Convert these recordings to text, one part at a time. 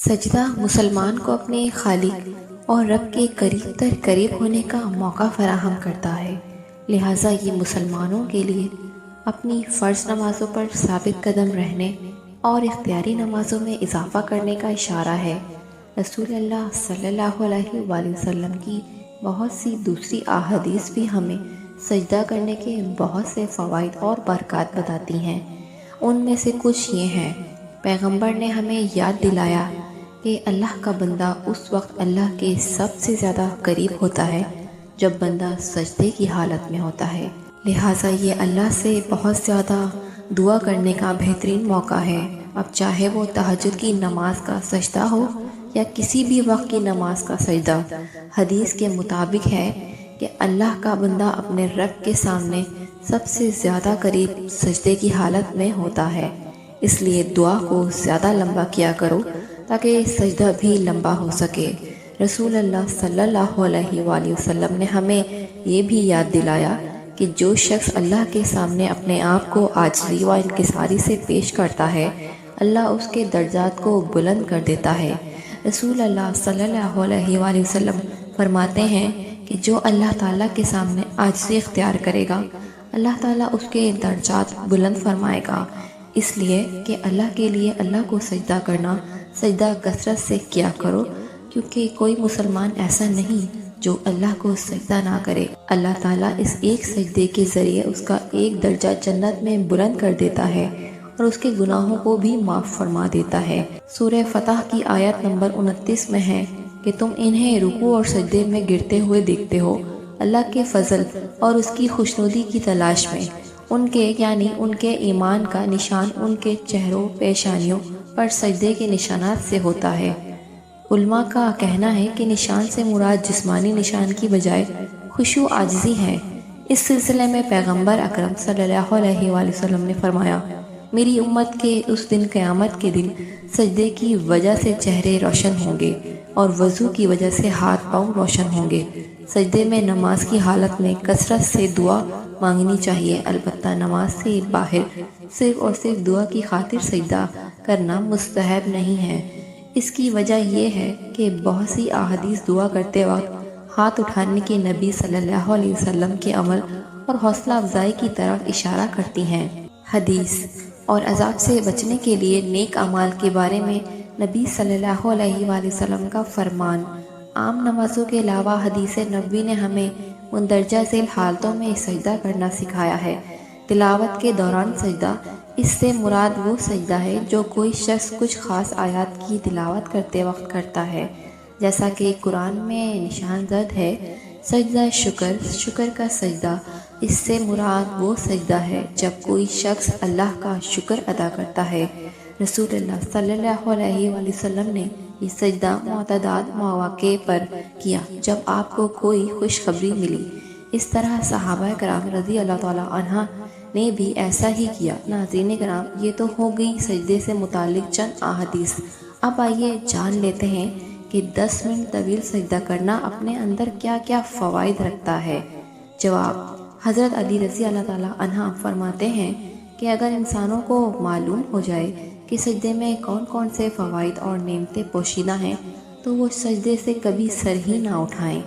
سجدہ مسلمان کو اپنے خالق اور رب کے قریب تر قریب ہونے کا موقع فراہم کرتا ہے، لہٰذا یہ مسلمانوں کے لیے اپنی فرض نمازوں پر ثابت قدم رہنے اور اختیاری نمازوں میں اضافہ کرنے کا اشارہ ہے۔ رسول اللہ صلی اللہ علیہ وآلہ وسلم کی بہت سی دوسری احادیث بھی ہمیں سجدہ کرنے کے بہت سے فوائد اور برکات بتاتی ہیں۔ ان میں سے کچھ یہ ہیں: پیغمبر نے ہمیں یاد دلایا کہ اللہ کا بندہ اس وقت اللہ کے سب سے زیادہ قریب ہوتا ہے جب بندہ سجدے کی حالت میں ہوتا ہے، لہٰذا یہ اللہ سے بہت زیادہ دعا کرنے کا بہترین موقع ہے۔ اب چاہے وہ تہجد کی نماز کا سجدہ ہو یا کسی بھی وقت کی نماز کا سجدہ، حدیث کے مطابق ہے کہ اللہ کا بندہ اپنے رب کے سامنے سب سے زیادہ قریب سجدے کی حالت میں ہوتا ہے، اس لیے دعا کو زیادہ لمبا کیا کرو تاکہ سجدہ بھی لمبا ہو سکے۔ رسول اللہ صلی اللہ علیہ وآلہ وسلم نے ہمیں یہ بھی یاد دلایا کہ جو شخص اللہ کے سامنے اپنے آپ کو عاجزی و انکساری سے پیش کرتا ہے، اللہ اس کے درجات کو بلند کر دیتا ہے۔ رسول اللہ صلی اللہ علیہ وآلہ وسلم فرماتے ہیں کہ جو اللہ تعالیٰ کے سامنے عاجزی اختیار کرے گا، اللہ تعالیٰ اس کے درجات بلند فرمائے گا، اس لیے کہ اللہ کے لیے اللہ کو سجدہ کرنا، سجدہ کثرت سے کیا کرو، کیونکہ کوئی مسلمان ایسا نہیں جو اللہ کو سجدہ نہ کرے۔ اللہ تعالیٰ اس ایک سجدے کے ذریعے اس کا ایک درجہ جنت میں بلند کر دیتا ہے اور اس کے گناہوں کو بھی معاف فرما دیتا ہے۔ سورہ فتح کی آیت نمبر 29 میں ہے کہ تم انہیں رکوع اور سجدے میں گرتے ہوئے دیکھتے ہو، اللہ کے فضل اور اس کی خوشنودی کی تلاش میں۔ ان کے یعنی ان کے ایمان کا نشان ان کے چہروں پیشانیوں پر سجدے کے نشانات سے ہوتا ہے۔ علماء کا کہنا ہے کہ نشان سے مراد جسمانی نشان کی بجائے خشوع عاجزی ہے۔ اس سلسلے میں پیغمبر اکرم صلی اللہ علیہ وآلہ وسلم نے فرمایا، میری امت کے اس دن قیامت کے دن سجدے کی وجہ سے چہرے روشن ہوں گے اور وضو کی وجہ سے ہاتھ پاؤں روشن ہوں گے۔ سجدے میں نماز کی حالت میں کثرت سے دعا مانگنی چاہیے، البتہ نماز سے باہر صرف اور صرف دعا کی خاطر سجدہ کرنا مستحب نہیں ہے۔ اس کی وجہ یہ ہے کہ بہت سی احادیث دعا کرتے وقت ہاتھ اٹھانے کے نبی صلی اللہ علیہ وسلم کے عمل اور حوصلہ افزائی کی طرف اشارہ کرتی ہیں۔ حدیث اور عذاب سے بچنے کے لیے نیک اعمال کے بارے میں نبی صلی اللہ علیہ وآلہ وسلم کا فرمان۔ عام نمازوں کے علاوہ حدیث نبوی نے ہمیں مندرجہ ذیل حالتوں میں سجدہ کرنا سکھایا ہے۔ تلاوت کے دوران سجدہ، اس سے مراد وہ سجدہ ہے جو کوئی شخص کچھ خاص آیات کی تلاوت کرتے وقت کرتا ہے، جیسا کہ قرآن میں نشان زد ہے۔ سجدہ شکر کا سجدہ، اس سے مراد وہ سجدہ ہے جب کوئی شخص اللہ کا شکر ادا کرتا ہے۔ رسول اللہ صلی اللہ علیہ وآلہ وسلم نے یہ سجدہ متعدد مواقع پر کیا جب آپ کو کوئی خوشخبری ملی۔ اس طرح صحابہ کرام رضی اللہ تعالیٰ عنہ نے بھی ایسا ہی کیا۔ ناظرین کرام، یہ تو ہو گئی سجدے سے متعلق چند احادیث۔ اب آئیے جان لیتے ہیں کہ 10 منٹ طویل سجدہ کرنا اپنے اندر کیا کیا فوائد رکھتا ہے۔ جواب: حضرت علی رضی اللہ تعالیٰ عنہ فرماتے ہیں کہ اگر انسانوں کو معلوم ہو جائے کہ سجدے میں کون کون سے فوائد اور نعمتیں پوشیدہ ہیں تو وہ سجدے سے کبھی سر ہی نہ اٹھائیں۔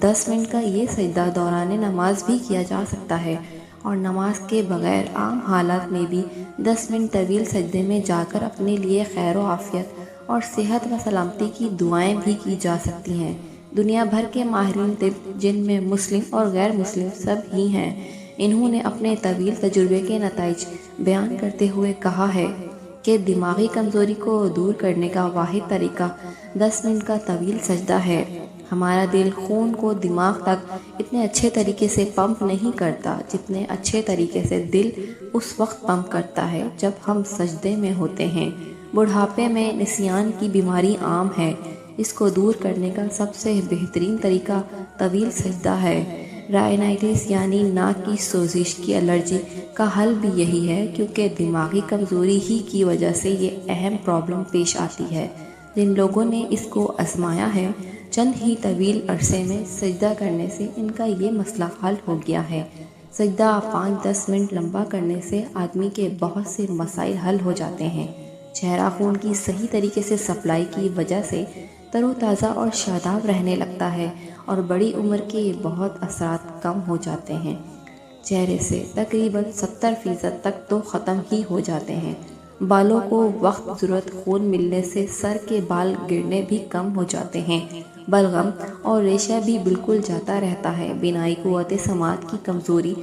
10 منٹ کا یہ سجدہ دوران نماز بھی کیا جا سکتا ہے اور نماز کے بغیر عام حالات میں بھی 10 منٹ طویل سجدے میں جا کر اپنے لیے خیر و عافیت اور صحت و سلامتی کی دعائیں بھی کی جا سکتی ہیں۔ دنیا بھر کے ماہرین طب، جن میں مسلم اور غیر مسلم سب ہی ہیں، انہوں نے اپنے طویل تجربے کے نتائج بیان کرتے ہوئے کہا ہے کہ دماغی کمزوری کو دور کرنے کا واحد طریقہ 10 منٹ کا طویل سجدہ ہے۔ ہمارا دل خون کو دماغ تک اتنے اچھے طریقے سے پمپ نہیں کرتا جتنے اچھے طریقے سے دل اس وقت پمپ کرتا ہے جب ہم سجدے میں ہوتے ہیں۔ بڑھاپے میں نسیان کی بیماری عام ہے، اس کو دور کرنے کا سب سے بہترین طریقہ طویل سجدہ ہے۔ رائنائٹس یعنی ناک کی سوزش کی الرجی کا حل بھی یہی ہے، کیونکہ دماغی کمزوری ہی کی وجہ سے یہ اہم پرابلم پیش آتی ہے۔ جن لوگوں نے اس کو آزمایا ہے، چند ہی طویل عرصے میں سجدہ کرنے سے ان کا یہ مسئلہ حل ہو گیا ہے۔ سجدہ 5-10 منٹ لمبا کرنے سے آدمی کے بہت سے مسائل حل ہو جاتے ہیں۔ چہرہ خون کی صحیح طریقے سے سپلائی کی وجہ سے تر و تازہ اور شاداب رہنے لگتا ہے اور بڑی عمر کے بہت اثرات کم ہو جاتے ہیں۔ چہرے سے تقریباً 70% تک تو ختم ہی ہو جاتے ہیں۔ بالوں کو وقت ضرورت خون ملنے سے سر کے بال گرنے بھی کم ہو جاتے ہیں۔ بلغم اور ریشہ بھی بالکل جاتا رہتا ہے۔ بینائی، قوت سماعت کی کمزوری،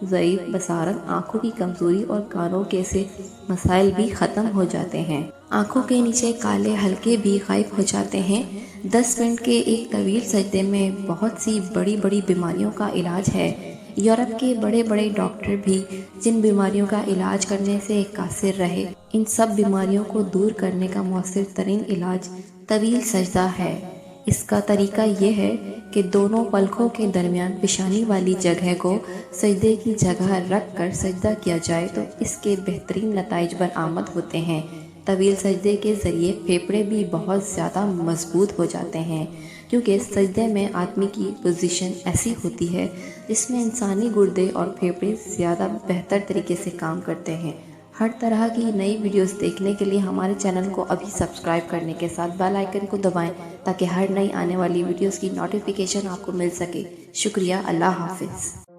ضعیف بصارت، آنکھوں کی کمزوری اور کانوں کے سے مسائل بھی ختم ہو جاتے ہیں۔ آنکھوں کے نیچے کالے حلقے بھی غائب ہو جاتے ہیں۔ 10 منٹ کے ایک طویل سجدے میں بہت سی بڑی بڑی بیماریوں کا علاج ہے۔ یورپ کے بڑے بڑے ڈاکٹر بھی جن بیماریوں کا علاج کرنے سے قاصر رہے، ان سب بیماریوں کو دور کرنے کا مؤثر ترین علاج طویل سجدہ ہے۔ اس کا طریقہ یہ ہے کہ دونوں پلکوں کے درمیان پیشانی والی جگہ کو سجدے کی جگہ رکھ کر سجدہ کیا جائے تو اس کے بہترین نتائج برآمد ہوتے ہیں۔ طویل سجدے کے ذریعے پھیپھڑے بھی بہت زیادہ مضبوط ہو جاتے ہیں، کیونکہ سجدے میں آدمی کی پوزیشن ایسی ہوتی ہے جس میں انسانی گردے اور پھیپھڑے زیادہ بہتر طریقے سے کام کرتے ہیں۔ ہر طرح کی نئی ویڈیوز دیکھنے کے لیے ہمارے چینل کو ابھی سبسکرائب کرنے کے ساتھ بیل آئیکن کو دبائیں تاکہ ہر نئی آنے والی ویڈیوز کی نوٹیفیکیشن آپ کو مل سکے۔ شکریہ، اللہ حافظ۔